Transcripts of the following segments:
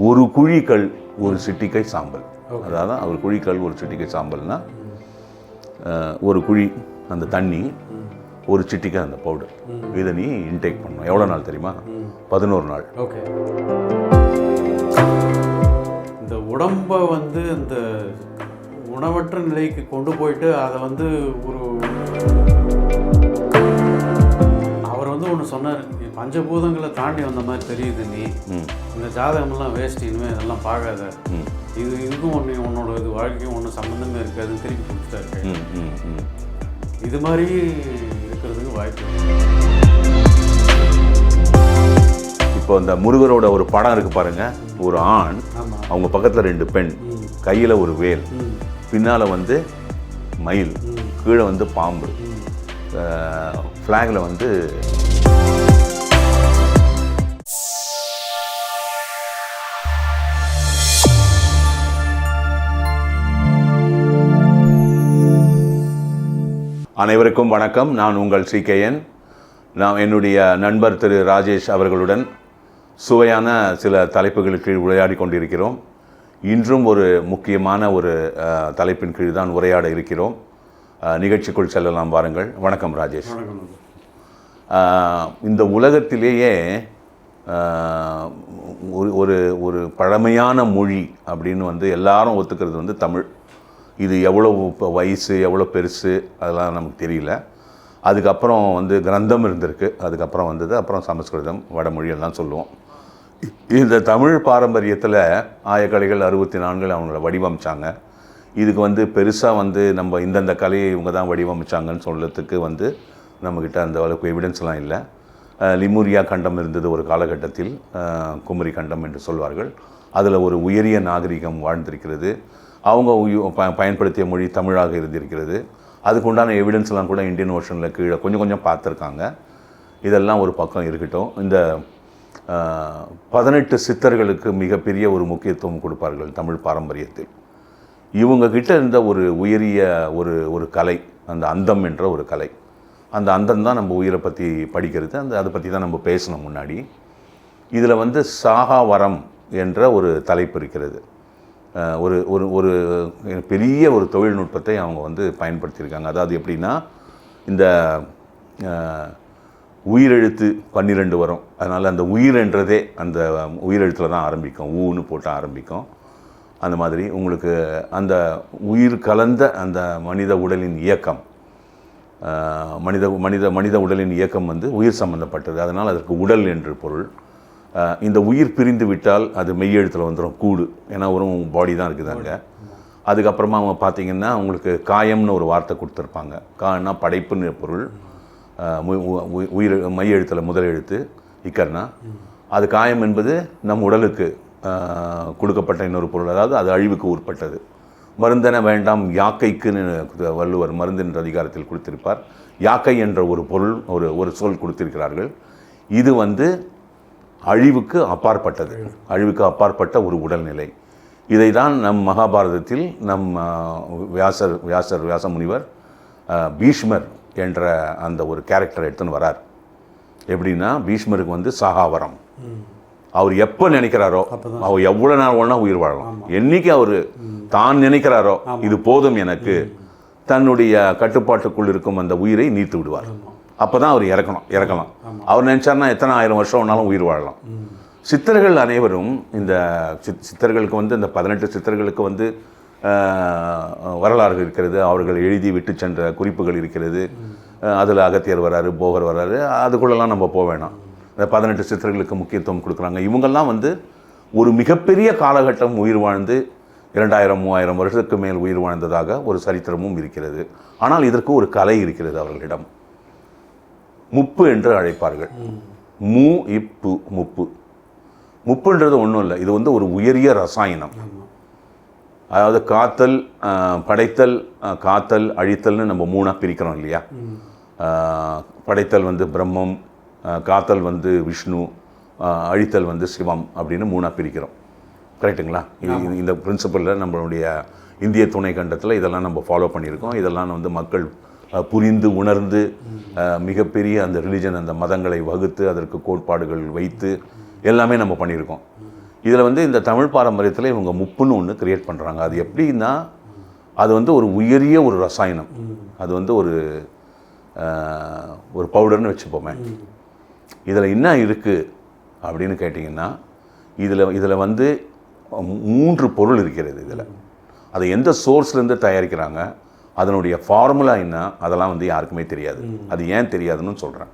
ஒரு குழிக்கல் ஒரு சிட்டிக்கை சாம்பல். அதாவது ஒரு குழிக்கல் ஒரு சிட்டிக்கை சாம்பல்னா ஒரு குழி அந்த தண்ணி ஒரு சிட்டிக்கை அந்த பவுடர். இதை நீ இன்டேக் பண்ணணும். எவ்வளோ நாள் தெரியுமா? 11 நாள். ஓகே. இந்த உடம்பை வந்து இந்த உணவற்ற நிலைக்கு கொண்டு போயிட்டு அதை வந்து அவர் வந்து ஒன்று சொன்னார், பஞ்சபூதங்களை தாண்டி வந்த மாதிரி தெரியுது, நீ இந்த ஜாதகமெல்லாம் வேஸ்ட், இனிமேல் இதெல்லாம் பார்க்காத, இதுக்கும் உன்னோட இது வாழ்க்கையும் ஒன்றும் சம்மந்தமே இருக்காதுன்னு திருப்பி கொடுத்துட்டாரு. இது மாதிரி இருக்கிறதுக்கு வாய்ப்பு. இப்போ இந்த முருகரோட ஒரு படம் இருக்கு பாருங்க. ஒரு ஆண், அவங்க பக்கத்தில் 2 பெண், கையில் ஒரு வேல், பின்னால் வந்து மயில், கீழே வந்து பாம்பு, ஃப்ளாகில் வந்து அனைவருக்கும் வணக்கம். நான் உங்கள் CKN. நான் என்னுடைய நண்பர் திரு ராஜேஷ் அவர்களுடன் சுவையான சில தலைப்புகளுக்கு கீழ் உரையாடி கொண்டிருக்கிறோம். இன்றும் ஒரு முக்கியமான ஒரு தலைப்பின் கீழ் தான் உரையாட இருக்கிறோம். நிகழ்ச்சிக்குள் செல்லலாம் வாருங்கள். வணக்கம் ராஜேஷ். இந்த உலகத்திலேயே ஒரு ஒரு பழமையான மொழி அப்படின்னு வந்து எல்லாரும் ஒத்துக்கிறது வந்து தமிழ். இது எவ்வளோ வயசு, எவ்வளோ பெருசு, அதெல்லாம் நமக்கு தெரியல. அதுக்கப்புறம் வந்து கிரந்தம் இருந்திருக்கு, அதுக்கப்புறம் வந்தது, அப்புறம் சமஸ்கிருதம், வடமொழி எல்லாம் சொல்லுவோம். இந்த தமிழ் பாரம்பரியத்தில் ஆயக்கலைகள் 64 அவங்கள வடிவமைச்சாங்க. இதுக்கு வந்து பெருசாக வந்து நம்ம இந்தந்த கலையை இவங்க தான் வடிவமைச்சாங்கன்னு சொல்கிறதுக்கு வந்து நம்மக்கிட்ட அந்த அளவுக்கு எவிடன்ஸ்லாம் இல்லை. லிமுரியா கண்டம் இருந்தது ஒரு காலகட்டத்தில், குமரி கண்டம் என்று சொல்வார்கள். அதில் ஒரு உயரிய நாகரிகம் வாழ்ந்திருக்கிறது. அவங்க பயன்படுத்திய மொழி தமிழாக இருந்திருக்கிறது. அதுக்கு உண்டான எவிடன்ஸ்லாம் கூட இந்தியன் ஓஷனில் கீழே கொஞ்சம் கொஞ்சம் பார்த்துருக்காங்க. இதெல்லாம் ஒரு பக்கம் இருக்கட்டும். இந்த 18 சித்தர்களுக்கு மிகப்பெரிய ஒரு முக்கியத்துவம் கொடுப்பார்கள் தமிழ் பாரம்பரியத்தில். இவங்கக்கிட்ட இருந்த ஒரு உயரிய ஒரு கலை, அந்த அந்தம் என்ற ஒரு கலை. அந்த அந்தம் தான் நம்ம உயிரை பற்றி படிக்கிறது. அதை பற்றி தான் நம்ம பேசணும் முன்னாடி. இதில் வந்து சாகாவரம் என்ற ஒரு தலைப்பு இருக்கிறது. ஒரு ஒரு ஒரு பெரிய ஒரு தொழில்நுட்பத்தை அவங்க வந்து பயன்படுத்தியிருக்காங்க. அதாவது எப்படின்னா, இந்த உயிரெழுத்து 12 வரும். அதனால் அந்த உயிரென்றதே அந்த உயிரெழுத்தில் தான் ஆரம்பிக்கும். ஊன்னு போட்டு ஆரம்பிக்கும். அந்த மாதிரி உங்களுக்கு அந்த உயிர் கலந்த அந்த மனித உடலின் இயக்கம், மனித உடலின் இயக்கம் வந்து உயிர் சம்பந்தப்பட்டது. அதனால் அதற்கு உடல் என்று பொருள். இந்த உயிர் பிரிந்து விட்டால் அது மெய்யெழுத்தில் வந்துடும், கூடு. ஏன்னா ஒரு பாடி தான் இருக்குது அங்கே. அதுக்கப்புறமா அவங்க பார்த்திங்கன்னா உங்களுக்கு காயம்னு ஒரு வார்த்தை கொடுத்துருப்பாங்க. கான்னா படைப்புன்னு பொருள். உயிர் மையெழுத்தில் முதல் எழுத்து இக்கர்னா. அது காயம் என்பது நம் உடலுக்கு கொடுக்கப்பட்ட இன்னொரு பொருள். அதாவது அது அழிவுக்கு உட்பட்டது. மருந்தென வேண்டாம் யாக்கைக்குன்னு வள்ளுவர் மருந்தின் அதிகாரத்தில் கொடுத்திருப்பார். யாக்கை என்ற ஒரு பொருள், ஒரு சொல் கொடுத்திருக்கிறார்கள். இது வந்து அழிவுக்கு அப்பாற்பட்டது, அழிவுக்கு அப்பாற்பட்ட ஒரு உடல்நிலை. இதை தான் நம் மகாபாரதத்தில் நம் வியாச முனிவர் பீஷ்மர் என்ற அந்த ஒரு கேரக்டர் எடுத்துன்னு வரார். எப்படின்னா, பீஷ்மருக்கு வந்து சாகாவரம். அவர் எப்போ நினைக்கிறாரோ, அவர் எவ்வளோ நாள் ஒன்றா உயிர் வாழலாம். என்னைக்கு அவர் தான் நினைக்கிறாரோ இது போதும் எனக்கு, தன்னுடைய கட்டுப்பாட்டுக்குள் இருக்கும் அந்த உயிரை நீத்து விடுவார். அப்போ தான் அவர் இறக்கலாம். அவர் நினச்சார்னா எத்தனை 1000 வருஷம் ஒன்றாலும் உயிர் வாழலாம். சித்தர்கள் அனைவரும் இந்த சித்தர்களுக்கு வந்து இந்த 18 சித்தர்களுக்கு வந்து வரலாறு இருக்கிறது. அவர்கள் எழுதி விட்டு சென்ற குறிப்புகள் இருக்கிறது. அதில் அகத்தியர் வராரு, போகர் வராரு. அதுக்குள்ளெல்லாம் நம்ம போக வேணாம். இந்த 18 சித்தர்களுக்கு முக்கியத்துவம் கொடுக்குறாங்க. இவங்கெல்லாம் வந்து ஒரு மிகப்பெரிய காலகட்டம் உயிர் வாழ்ந்து 2000-3000 வருஷத்துக்கு மேல் உயிர் வாழ்ந்ததாக ஒரு சரித்திரமும் இருக்கிறது. ஆனால் இதற்கு ஒரு கலை இருக்கிறது அவர்களிடம். முப்பு என்று அழைப்பார்கள். முப்புன்றது ஒன்றும் இல்லை. இது வந்து ஒரு உயரிய ரசாயனம். அதாவது காத்தல், படைத்தல், காத்தல், அழித்தல்னு நம்ம 3ஆக பிரிக்கிறோம் இல்லையா? படைத்தல் வந்து பிரம்மம், காத்தல் வந்து விஷ்ணு, அழித்தல் வந்து சிவம் அப்படின்னு 3ஆக பிரிக்கிறோம். கரெக்டுங்களா? இந்த பிரின்சிபலில் நம்மளுடைய இந்திய துணை கண்டத்தில் இதெல்லாம் நம்ம ஃபாலோ பண்ணியிருக்கோம். இதெல்லாம் வந்து மக்கள் புரிந்து உணர்ந்து மிகப்பெரிய அந்த ரிலிஜன், அந்த மதங்களை வகுத்து அதற்கு கோட்பாடுகள் வைத்து எல்லாமே நம்ம பண்ணியிருக்கோம். இதில் வந்து இந்த தமிழ் பாரம்பரியத்தில் இவங்க முப்புன்னு ஒன்று கிரியேட் பண்ணுறாங்க. அது எப்படின்னா அது வந்து ஒரு உயரிய ஒரு ரசாயனம். அது வந்து ஒரு பவுடர்னு வச்சுப்போமே. இதில் என்ன இருக்குது அப்படின்னு கேட்டிங்கன்னா இதில் வந்து 3 பொருள் இருக்கிறது. இதில் அதை எந்த சோர்ஸ்லேருந்து தயாரிக்கிறாங்க, அதனுடைய ஃபார்முலா என்ன, அதெல்லாம் வந்து யாருக்குமே தெரியாது. அது ஏன் தெரியாதுன்னு சொல்கிறேன்.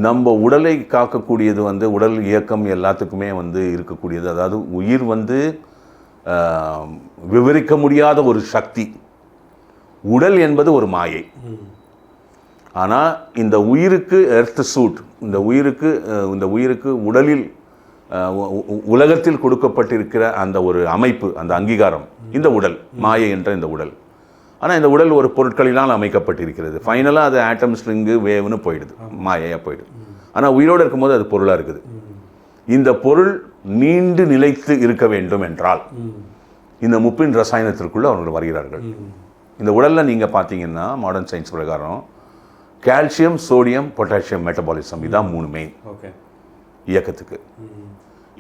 நம்ம உடலை காக்கக்கூடியது வந்து உடல் இயக்கம் எல்லாத்துக்குமே வந்து இருக்கக்கூடியது. அதாவது உயிர் வந்து விவரிக்க முடியாத ஒரு சக்தி. உடல் என்பது ஒரு மாயை. ஆனால் இந்த உயிருக்கு எர்த் சூட், இந்த உயிருக்கு உடலில் உலகத்தில் கொடுக்கப்பட்டிருக்கிற அந்த ஒரு அமைப்பு, அந்த அங்கீகாரம் இந்த உடல், மாயை என்ற இந்த உடல். ஆனால் இந்த உடல் ஒரு பொருட்களினால் அமைக்கப்பட்டிருக்கிறது. ஃபைனலாக அது ஆட்டம், ஸ்ட்ரிங்கு, வேவ்னு போயிடுது, மாயையாக போயிடுது. ஆனால் உயிரோடு இருக்கும்போது அது பொருளாக இருக்குது. இந்த பொருள் நீண்டு நிலைத்து இருக்க வேண்டும் என்றால் இந்த முப்பின் ரசாயனத்திற்குள்ளே அவர்கள் வருகிறார்கள். இந்த உடலில் நீங்கள் பார்த்தீங்கன்னா மாடர்ன் சயின்ஸ் பிரகாரம் கால்சியம், சோடியம், பொட்டாசியம் மெட்டபாலிசம், இதான் 3 மெயின் இயக்கத்துக்கு.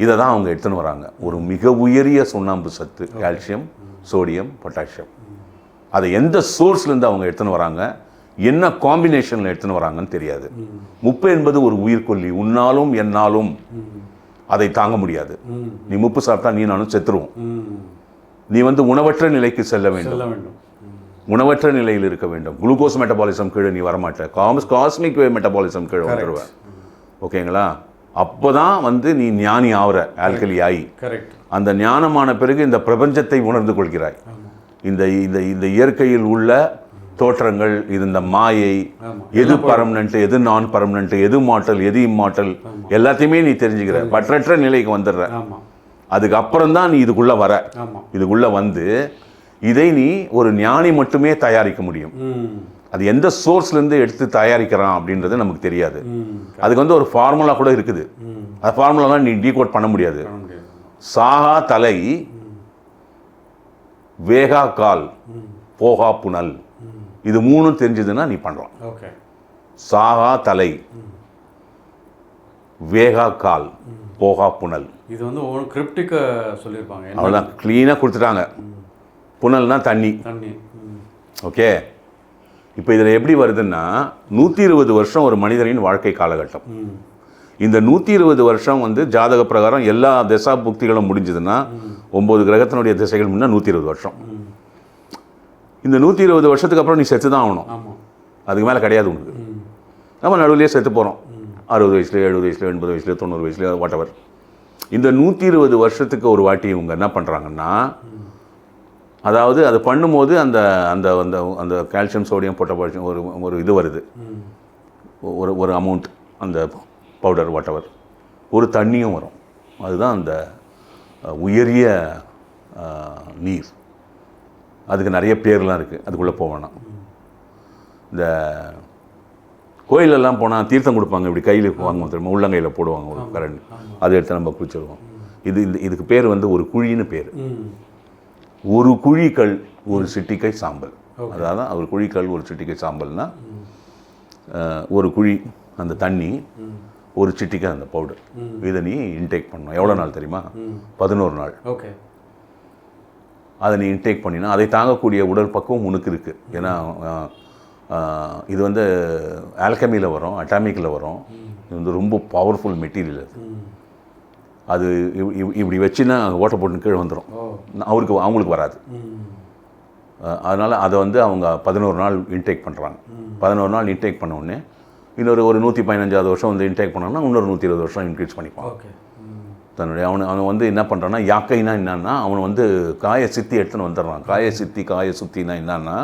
இதை தான் அவங்க எடுத்துன்னு வராங்க. ஒரு மிக உயரிய சுண்ணாம்பு சத்து கால்சியம், சோடியம், பொட்டாசியம். அதை எந்த சோர்ஸ்லேருந்து அவங்க எடுத்துன்னு வராங்க, என்ன காம்பினேஷனில் எடுத்துன்னு வராங்கன்னு தெரியாது. முப்பு என்பது ஒரு உயிர்கொல்லி. உன்னாலும் என்னாலும் அதை தாங்க முடியாது. நீ முப்பு சாப்பிட்டா நீ நானும் செத்துருவோம். நீ வந்து உணவற்ற நிலைக்கு செல்ல வேண்டும். உணவற்ற நிலையில் இருக்க வேண்டும். குளுக்கோஸ் மெட்டபாலிசம் கீழே நீ வரமாட்ட, காஸ்மிக் மெட்டபாலிசம் கீழே வந்துடுவேன். ஓகேங்களா? அப்போ தான் வந்து நீ ஞானி ஆகிற, ஆல்கலி ஆகி. அந்த ஞானமான பிறகு இந்த பிரபஞ்சத்தை உணர்ந்து கொள்கிறாய். இந்த இந்த இந்த இயற்கையில் உள்ள தோற்றங்கள், இது இந்த மாயை, எது பர்மனன்ட், எது நான் பர்மனன்ட், எது மாட்டல், எது இம்மாட்டல், எல்லாத்தையுமே நீ தெரிஞ்சுக்கிற. பற்றற்ற நிலைக்கு வந்துடுற. அதுக்கப்புறம் தான் நீ இதுக்குள்ளே வர. இதுக்குள்ளே வந்து இதை நீ ஒரு ஞானி மட்டுமே தயாரிக்க முடியும். அது எந்த சோர்ஸ்லேருந்து எடுத்து தயாரிக்கிறான் அப்படின்றது நமக்கு தெரியாது. அதுக்கு வந்து ஒரு ஃபார்முலா கூட இருக்குது. அந்த ஃபார்முலாலாம் நீ டீகோட் பண்ண முடியாது. சாகா தலை, வேகா கால், போகா புனல், இது 3 தெரிஞ்சதுன்னா நீ பண்ணலாம். சாகா தலை, வேகா கால், போகா புனல். இது வந்து கிரிப்டிக்கா சொல்லியிருப்பாங்க. அவ்வளோதான், க்ளீனாக கொடுத்துட்டாங்க. புனல்னா தண்ணி. ஓகே. இப்போ இதில் எப்படி வருதுன்னா 120 வருஷம் ஒரு மனிதனின் வாழ்க்கை காலகட்டம். இந்த 120 வருஷம் வந்து ஜாதக பிரகாரம் எல்லா திசா புக்திகளும் முடிஞ்சதுன்னா 9 கிரகத்தினுடைய திசைகள் முன்னா 120 வருஷம். இந்த 120 வருஷத்துக்கு அப்புறம் நீ செத்து தான் ஆகணும். அதுக்கு மேலே கிடையாது உனக்கு. நம்ம நடுவிலேயே செத்து போகிறோம். 60 வயசுல, 70 வயசுல, 80 வயசுல, 90 வயசுல, வாட் எவர். இந்த 120 வருஷத்துக்கு ஒரு வாட்டி இவங்க என்ன பண்ணுறாங்கன்னா, அதாவது அது பண்ணும்போது அந்த அந்த அந்த அந்த கால்சியம், சோடியம், பொட்டாசியம் ஒரு இது வருது, ஒரு அமௌண்ட், அந்த பவுடர் வாட் எவர், ஒரு தண்ணியும் வரும். அதுதான் அந்த உயரிய நீர். அதுக்கு நிறைய பேர்லாம் இருக்குது, அதுக்குள்ளே போவேன்னா. இந்த கோயிலெல்லாம் போனால் தீர்த்தம் கொடுப்பாங்க, இப்படி கையில் வாங்குவோம் தெரியுமா, உள்ளங்கையில் போடுவாங்க ஒரு கரண்ட், அதை எடுத்து நம்ம குளிச்சிடுவோம். இதுக்கு பேர் வந்து ஒரு குழின்னு பேர். ஒரு குழிக்கல் ஒரு சிட்டிக்கை சாம்பல். அதாவது ஒரு குழிக்கல் ஒரு சிட்டிக்கை சாம்பல்னா ஒரு குழி அந்த தண்ணி, ஒரு சிட்டிக்கை அந்த பவுடர். இதை நீ இன்டேக் பண்ணணும். எவ்வளோ நாள் தெரியுமா? 11 நாள். அதை நீ இன்டேக் பண்ணினா அதை தாங்கக்கூடிய உடல் பக்குவம் உனக்கு இருக்குது. ஏன்னா இது வந்து ஆல்கமியில் வரும், அட்டாமிக்கில் வரும். இது வந்து ரொம்ப பவர்ஃபுல் மெட்டீரியல். அது இப்படி வச்சுன்னா ஓட்டை போட்டு கீழே வந்துடும். அவங்களுக்கு வராது. அதனால் அதை வந்து அவங்க 11 நாள் இன்டேக் பண்ணுறாங்க. 11 நாள் இன்டேக் பண்ண உடனே இன்னொரு 115வது வருஷம் வந்து இன்டேக் பண்ணோன்னா இன்னொரு 120 வருஷம் இன்க்ரீஸ் பண்ணிப்பான். தன்னுடைய அவன் வந்து என்ன பண்ணுறான்னா, யாக்கைனா என்னன்னா, அவன் வந்து காய சித்தி எடுத்துன்னு வந்துடுறான். காய சுத்தினா என்னன்னா,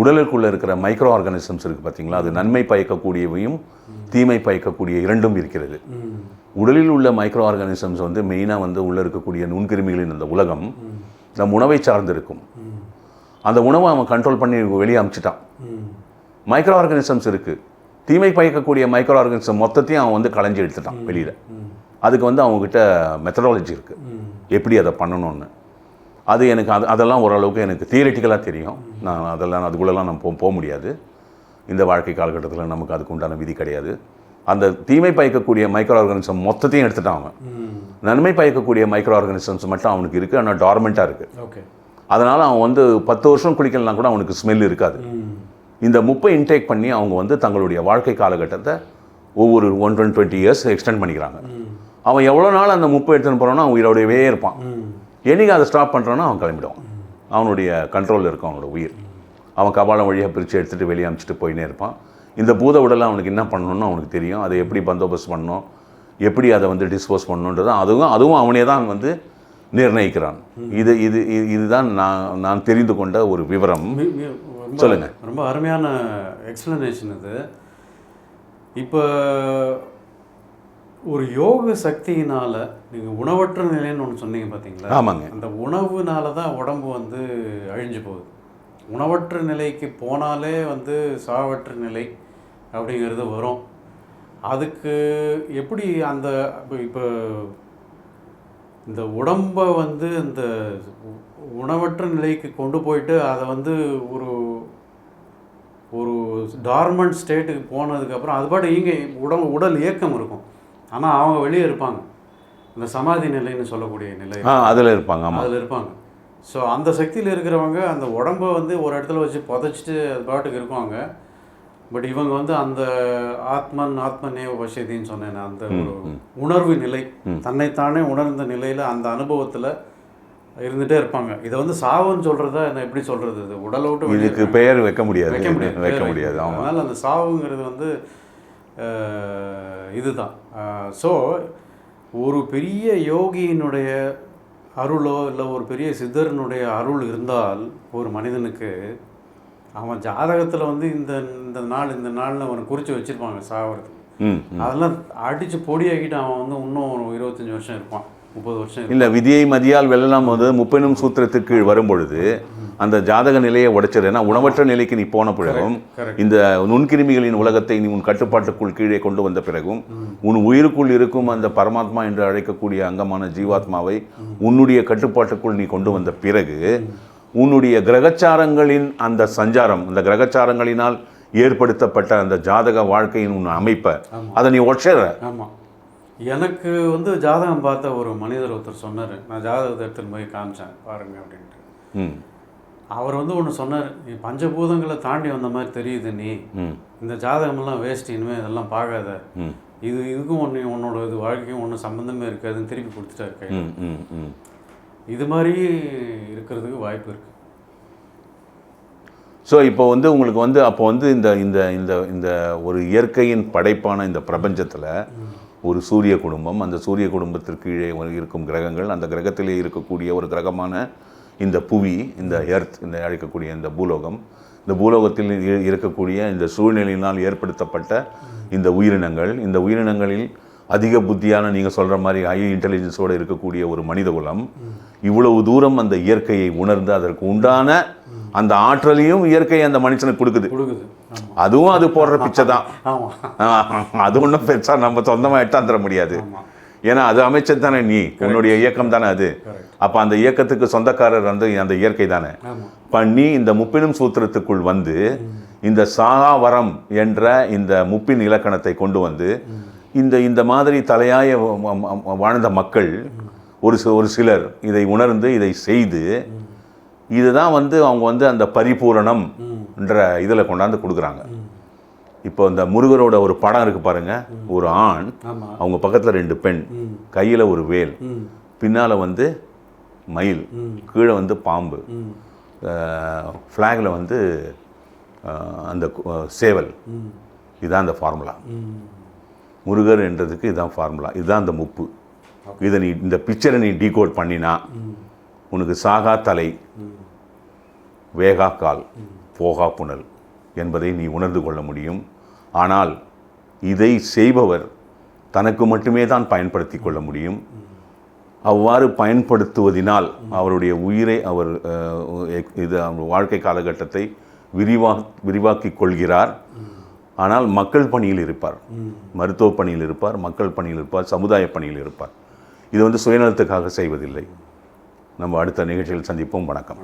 உடலுக்குள்ளே இருக்கிற மைக்ரோ ஆர்கானிசம்ஸ் இருக்குது பார்த்தீங்களா, அது நன்மை பயக்கக்கூடியவையும் தீமை பயக்கக்கூடிய இரண்டும் இருக்கிறது. உடலில் உள்ள மைக்ரோ ஆர்கானிசம்ஸ் வந்து மெயினாக வந்து உள்ளே இருக்கக்கூடிய நுண்கிருமிகளின் அந்த உலகம் நம் உணவை சார்ந்து இருக்கும். அந்த உணவை அவன் கண்ட்ரோல் பண்ணி வெளியே அமுச்சிட்டான். மைக்ரோ ஆர்கானிசம்ஸ் இருக்குது, தீமை பயக்கக்கூடிய மைக்ரோ ஆர்கானிசம் மொத்தத்தையும் அவன் வந்து களைஞ்சி எடுத்துட்டான் வெளியில். அதுக்கு வந்து அவங்கக்கிட்ட மெத்தடாலஜி இருக்குது, எப்படி அதை பண்ணணும்னு. அது எனக்கு அதெல்லாம் ஓரளவுக்கு எனக்கு தியரிட்டிக்கலாக தெரியும். நான் அதுக்குள்ளெல்லாம் நம்ம போக முடியாது. இந்த வாழ்க்கை காலகட்டத்தில் நமக்கு அதுக்கு உண்டான விதி கிடையாது. அந்த தீமை பயக்கக்கூடிய மைக்ரோ ஆர்கானிசம் மொத்தத்தையும் எடுத்துட்டான் அவன். நன்மை பயக்கக்கூடிய மைக்ரோ ஆர்கானிசம்ஸ் மட்டும் அவனுக்கு இருக்குது, ஆனால் டார்மெண்ட்டாக இருக்குது. ஓகே. அதனால் அவன் வந்து 10 வருஷம் குளிக்கலாம் கூட அவனுக்கு ஸ்மெல் இருக்காது. இந்த முப்பை இன்டேக் பண்ணி அவங்க வந்து தங்களுடைய வாழ்க்கை காலகட்டத்தை ஒவ்வொரு 120 இயர்ஸ் எக்ஸ்டெண்ட் பண்ணிக்கிறாங்க. அவன் எவ்வளோ நாள் அந்த முப்பை எடுத்துன்னு போகிறானோ அவன் உயிரோடவே இருப்பான். என்னைக்கு அதை ஸ்டாப் பண்ணுறானோ அவன் கிளம்பிடுவான். அவனுடைய கண்ட்ரோலில் இருக்கும் அவனோட உயிர். அவன் கபாலம் வழியாக பிரித்து எடுத்துகிட்டு வெளியே அமிச்சிட்டு போயினே இருப்பான். இந்த பூத உடலை அவனுக்கு என்ன பண்ணணும்னு அவனுக்கு தெரியும். அதை எப்படி பந்தோபஸ்து பண்ணணும், எப்படி அதை வந்து டிஸ்போஸ் பண்ணணுன்றது அதுவும் அவனே தான் வந்து நிர்ணயிக்கிறான். இதுதான் நான் தெரிந்து கொண்ட ஒரு விவரம். சொல்லுங்கள். ரொம்ப அருமையான எக்ஸ்பிளனேஷன் இது. இப்போ ஒரு யோக சக்தியினால் நீங்கள் உணவற்ற நிலைன்னு ஒன்று சொன்னீங்க பார்த்தீங்களா? ஆமாங்க. அந்த உணவுனால தான் உடம்பு வந்து அழிஞ்சு போகுது. உணவற்ற நிலைக்கு போனாலே வந்து சாவற்ற நிலை அப்படிங்கிறது வரும். அதுக்கு எப்படி அந்த இப்போ இந்த உடம்பை வந்து இந்த உணவற்ற நிலைக்கு கொண்டு போயிட்டு அதை வந்து ஒரு ஒரு டார்மண்ட் ஸ்டேட்டுக்கு போனதுக்கப்புறம் அது பாட்டு இங்கே உடல் இயக்கம் இருக்கும், ஆனால் அவங்க வெளியே இருப்பாங்க. இந்த சமாதி நிலைன்னு சொல்லக்கூடிய நிலை அதில் இருப்பாங்க. ஆமாம், அதில் இருப்பாங்க. ஸோ அந்த சக்தியில் இருக்கிறவங்க அந்த உடம்பை வந்து ஒரு இடத்துல வச்சு புதைச்சிட்டு அது பாட்டுக்கு இருப்பாங்க. பட் இவங்க வந்து அந்த ஆத்மனேவ பஷ்யத்தின்னு சொன்னேன், அந்த ஒரு உணர்வு நிலை, தன்னைத்தானே உணர்ந்த நிலையில் அந்த அனுபவத்தில் இருந்துகிட்டே இருப்பாங்க. இதை வந்து சாவுன்னு சொல்கிறதா என்ன எப்படி சொல்கிறது? இது உடலை விட்டு இதுக்கு பெயர் வைக்க முடியாது. அதனால் அந்த சாவுங்கிறது வந்து இதுதான். ஸோ ஒரு பெரிய யோகியினுடைய அருளோ இல்லை ஒரு பெரிய சித்தர்னுடைய அருள் இருந்தால் ஒரு மனிதனுக்கு அவன் ஜாதகத்தில் வந்து இந்த நாள்னு அவனை குறித்து வச்சுருப்பாங்க சாவறதுக்கு. அதெல்லாம் அடித்து பொடியாக்கிட்டு அவன் வந்து இன்னும் 25 வருஷம் இருப்பான், 30 வருஷம் இல்லை. விதியை மதியால் வெல்லலாம் போது முப்பெனும் சூத்திரத்துக்கு வரும்பொழுது அந்த ஜாதக நிலையை உடைச்சது. ஏன்னா உணவற்ற நிலைக்கு நீ போன பிறகும் இந்த நுண்கிருமிகளின் உலகத்தை நீ உன் கட்டுப்பாட்டுக்குள் கீழே கொண்டு வந்த பிறகும் உன் உயிருக்குள் இருக்கும் அந்த பரமாத்மா என்று அழைக்கக்கூடிய அங்கமான ஜீவாத்மாவை உன்னுடைய கட்டுப்பாட்டுக்குள் நீ கொண்டு வந்த பிறகு உன்னுடைய கிரகச்சாரங்களின் அந்த சஞ்சாரம், அந்த கிரகச்சாரங்களினால் ஏற்படுத்தப்பட்ட அந்த ஜாதக வாழ்க்கையின் உன் அமைப்பை அதை நீ உடைச்சிடுற. ஆமாம். எனக்கு வந்து ஜாதகம் பார்த்த ஒரு மனிதர் ஒருத்தர் சொன்னார், நான் ஜாதகத்தை எடுத்துன்னு போய் காமிச்சேன் பாருங்க அப்படின்ட்டு. அவர் வந்து ஒன்று சொன்னார், நீ பஞ்சபூதங்களை தாண்டி வந்த மாதிரி தெரியுது, நீ இந்த ஜாதகமெல்லாம் வேஸ்ட், இனிமேல் இதெல்லாம் பார்க்காத, இதுக்கும் உன்னோட இது வாழ்க்கையும் ஒன்றும் சம்மந்தமே இருக்காதுன்னு திருப்பி கொடுத்துட்டாரு கையில். இது மாதிரி இருக்கிறதுக்கு வாய்ப்பு இருக்குது. ஸோ இப்போ வந்து உங்களுக்கு வந்து அப்போ வந்து இந்த இந்த இந்த இந்த ஒரு இயற்கையின் படைப்பான இந்த பிரபஞ்சத்தில் ஒரு சூரிய குடும்பம், அந்த சூரிய குடும்பத்திற்கு கீழே இருக்கும் கிரகங்கள், அந்த கிரகத்திலே இருக்கக்கூடிய ஒரு கிரகமான இந்த புவி, இந்த எர்த், இந்த அழைக்கக்கூடிய இந்த பூலோகம், இந்த பூலோகத்தில் இருக்கக்கூடிய இந்த சூழ்நிலையினால் ஏற்படுத்தப்பட்ட இந்த உயிரினங்கள், இந்த உயிரினங்களில் அதிக புத்தியான நீங்கள் சொல்கிற மாதிரி ஹை இன்டெலிஜென்ஸோடு இருக்கக்கூடிய ஒரு மனித குலம் இவ்வளவு தூரம் அந்த இயற்கையை உணர்ந்து அதற்கு உண்டான அந்த ஆற்றலையும் இயற்கை அந்த மனுஷனுக்கு கொடுக்குது. அதுவும் அது போடுற பிச்சை தான். அது ஒன்றும் பெருசாக நம்ம சொந்தமாக எட்டான் தர முடியாது. ஏன்னா அது அமைச்சது தானே, நீ உன்னுடைய இயக்கம் தானே அது. அப்போ அந்த இயக்கத்துக்கு சொந்தக்காரர் வந்து அந்த இயற்கை தானே. பண்ணி இந்த முப்பினும் சூத்திரத்துக்குள் வந்து இந்த சாகாவரம் என்ற இந்த முப்பின் இலக்கணத்தை கொண்டு வந்து இந்த மாதிரி தலையாய வாழ்ந்த மக்கள் ஒரு சிலர் இதை உணர்ந்து இதை செய்து இதுதான் வந்து அவங்க வந்து அந்த பரிபூரணம் என்ற இதில் கொண்டாந்து கொடுக்குறாங்க. இப்போ இந்த முருகரோட ஒரு படம் இருக்குது பாருங்க, ஒரு ஆண், அவங்க பக்கத்தில் 2 பெண், கையில் ஒரு வேல், பின்னால் வந்து மயில், கீழே வந்து பாம்பு, ஃப்ளாகில் வந்து அந்த சேவல். இதுதான் அந்த ஃபார்முலா. முருகர் என்றதுக்கு இதுதான் ஃபார்முலா, இதுதான் அந்த முப்பு. இதை நீ இந்த பிக்சரை நீ டீகோட் பண்ணினா உனக்கு சாகா தலை, வேகா கால், போகா புனல் என்பதை நீ உணர்ந்து கொள்ள முடியும். ஆனால் இதை செய்பவர் தனக்கு மட்டுமே தான் பயன்படுத்தி கொள்ள முடியும். அவ்வாறு பயன்படுத்துவதினால் அவருடைய உயிரை அவர் வாழ்க்கை காலகட்டத்தை விரிவாக்கி கொள்கிறார். ஆனால் மக்கள் பணியில் இருப்பார், மருத்துவ பணியில் இருப்பார், மக்கள் பணியில் இருப்பார், சமுதாய பணியில் இருப்பார். இது வந்து சுயநலத்துக்காக செய்வதில்லை. நம்ம அடுத்த நிகழ்ச்சியில் சந்திப்போம். வணக்கம்.